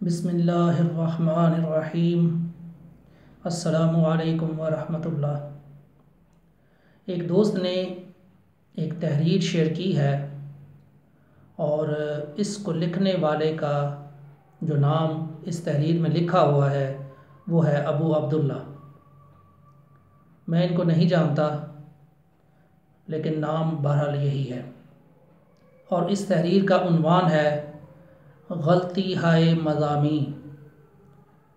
بسم اللہ الرحمن الرحیم۔ السلام علیکم ورحمۃ اللہ۔ ایک دوست نے ایک تحریر شیئر کی ہے اور اس کو لکھنے والے کا جو نام اس تحریر میں لکھا ہوا ہے وہ ہے ابو عبداللہ۔ میں ان کو نہیں جانتا لیکن نام بہرحال یہی ہے، اور اس تحریر کا عنوان ہے غلطی ہائے مضامین،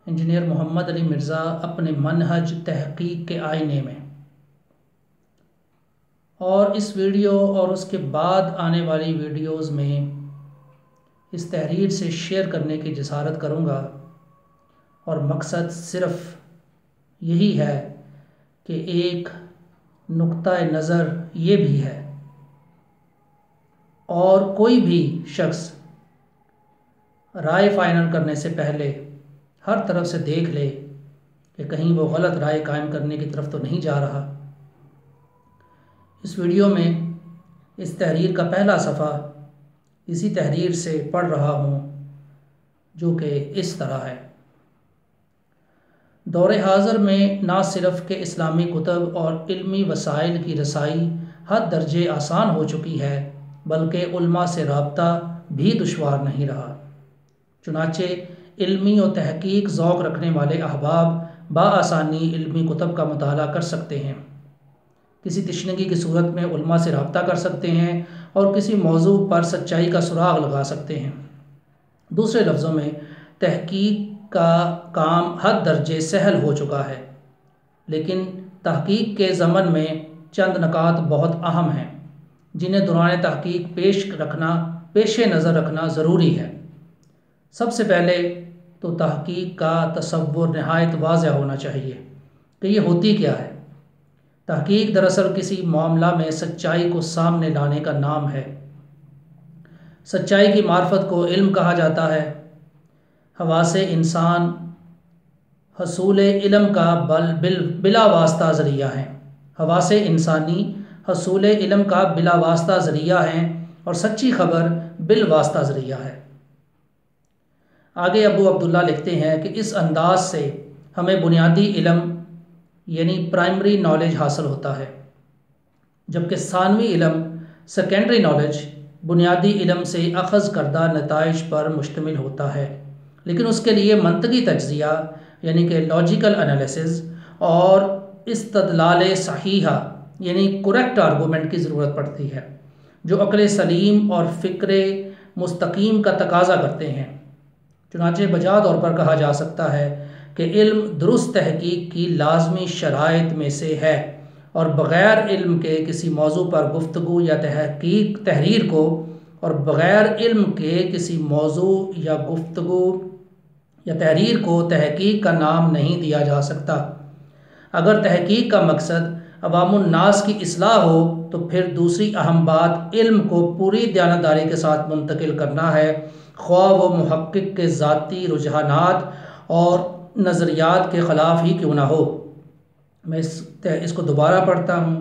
انجینئر محمد علی مرزا اپنے منہج تحقیق کے آئینے میں۔ اور اس ویڈیو اور اس کے بعد آنے والی ویڈیوز میں اس تحریر سے شیئر کرنے کی جسارت کروں گا، اور مقصد صرف یہی ہے کہ ایک نقطہ نظر یہ بھی ہے، اور کوئی بھی شخص رائے فائنل کرنے سے پہلے ہر طرف سے دیکھ لے کہ کہیں وہ غلط رائے قائم کرنے کی طرف تو نہیں جا رہا۔ اس ویڈیو میں اس تحریر کا پہلا صفحہ اسی تحریر سے پڑھ رہا ہوں، جو کہ اس طرح ہے۔ دور حاضر میں نہ صرف کہ اسلامی کتب اور علمی وسائل کی رسائی حد درجے آسان ہو چکی ہے، بلکہ علماء سے رابطہ بھی دشوار نہیں رہا۔ چنانچہ علمی و تحقیق ذوق رکھنے والے احباب بآسانی علمی کتب کا مطالعہ کر سکتے ہیں، کسی تشنگی کی صورت میں علماء سے رابطہ کر سکتے ہیں اور کسی موضوع پر سچائی کا سراغ لگا سکتے ہیں۔ دوسرے لفظوں میں تحقیق کا کام حد درجے سہل ہو چکا ہے، لیکن تحقیق کے ضمن میں چند نکات بہت اہم ہیں جنہیں دوران تحقیق پیش نظر رکھنا ضروری ہے۔ سب سے پہلے تو تحقیق کا تصور نہایت واضح ہونا چاہیے کہ یہ ہوتی کیا ہے۔ تحقیق دراصل کسی معاملہ میں سچائی کو سامنے لانے کا نام ہے۔ سچائی کی معرفت کو علم کہا جاتا ہے۔ حواس انسان حصول علم کا بلا واسطہ ذریعہ ہیں۔ حواس انسانی حصول علم کا بلا واسطہ ذریعہ ہیں اور سچی خبر بالواسطہ ذریعہ ہے۔ آگے ابو عبداللہ لکھتے ہیں کہ اس انداز سے ہمیں بنیادی علم یعنی پرائمری نالج حاصل ہوتا ہے، جبکہ ثانوی علم سیکنڈری نالج بنیادی علم سے اخذ کردہ نتائج پر مشتمل ہوتا ہے، لیکن اس کے لیے منطقی تجزیہ یعنی کہ لاجیکل انالیسز اور استدلال صحیحہ یعنی کریکٹ آرگومنٹ کی ضرورت پڑتی ہے، جو عقل سلیم اور فکر مستقیم کا تقاضا کرتے ہیں۔ چنانچہ بجا طور پر کہا جا سکتا ہے کہ علم درست تحقیق کی لازمی شرائط میں سے ہے، اور بغیر علم کے کسی موضوع پر گفتگو یا تحریر کو اور بغیر علم کے کسی موضوع یا گفتگو یا تحریر کو تحقیق کا نام نہیں دیا جا سکتا۔ اگر تحقیق کا مقصد عوام الناس کی اصلاح ہو تو پھر دوسری اہم بات علم کو پوری دیانتداری کے ساتھ منتقل کرنا ہے، خواہ وہ محقق کے ذاتی رجحانات اور نظریات کے خلاف ہی کیوں نہ ہو۔ میں اس کو دوبارہ پڑھتا ہوں۔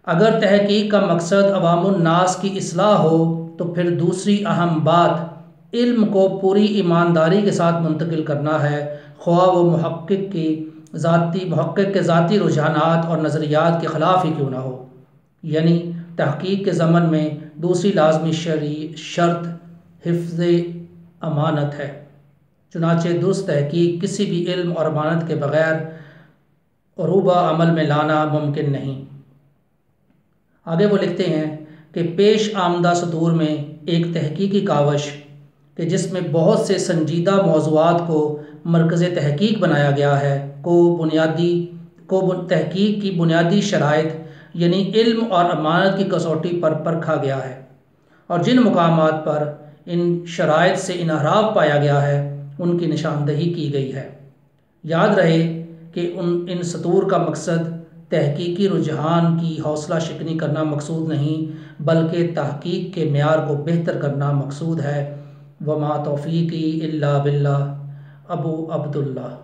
اگر تحقیق کا مقصد عوام الناس کی اصلاح ہو تو پھر دوسری اہم بات علم کو پوری ایمانداری کے ساتھ منتقل کرنا ہے، خواہ وہ محقق کے ذاتی رجحانات اور نظریات کے خلاف ہی کیوں نہ ہو۔ یعنی تحقیق کے ضمن میں دوسری لازمی شرط حفظ امانت ہے۔ چنانچہ درست تحقیق کسی بھی علم اور امانت کے بغیر عروبہ عمل میں لانا ممکن نہیں۔ آگے وہ لکھتے ہیں کہ پیش آمدہ سطور میں ایک تحقیقی کاوش کہ جس میں بہت سے سنجیدہ موضوعات کو مرکز تحقیق بنایا گیا ہے کو تحقیق کی بنیادی شرائط یعنی علم اور امانت کی کسوٹی پر پرکھا گیا ہے، اور جن مقامات پر ان شرائط سے انحراف پایا گیا ہے ان کی نشاندہی کی گئی ہے۔ یاد رہے کہ ان سطور کا مقصد تحقیقی رجحان کی حوصلہ شکنی کرنا مقصود نہیں، بلکہ تحقیق کے معیار کو بہتر کرنا مقصود ہے۔ وما توفیقی الا باللہ۔ ابو عبداللہ۔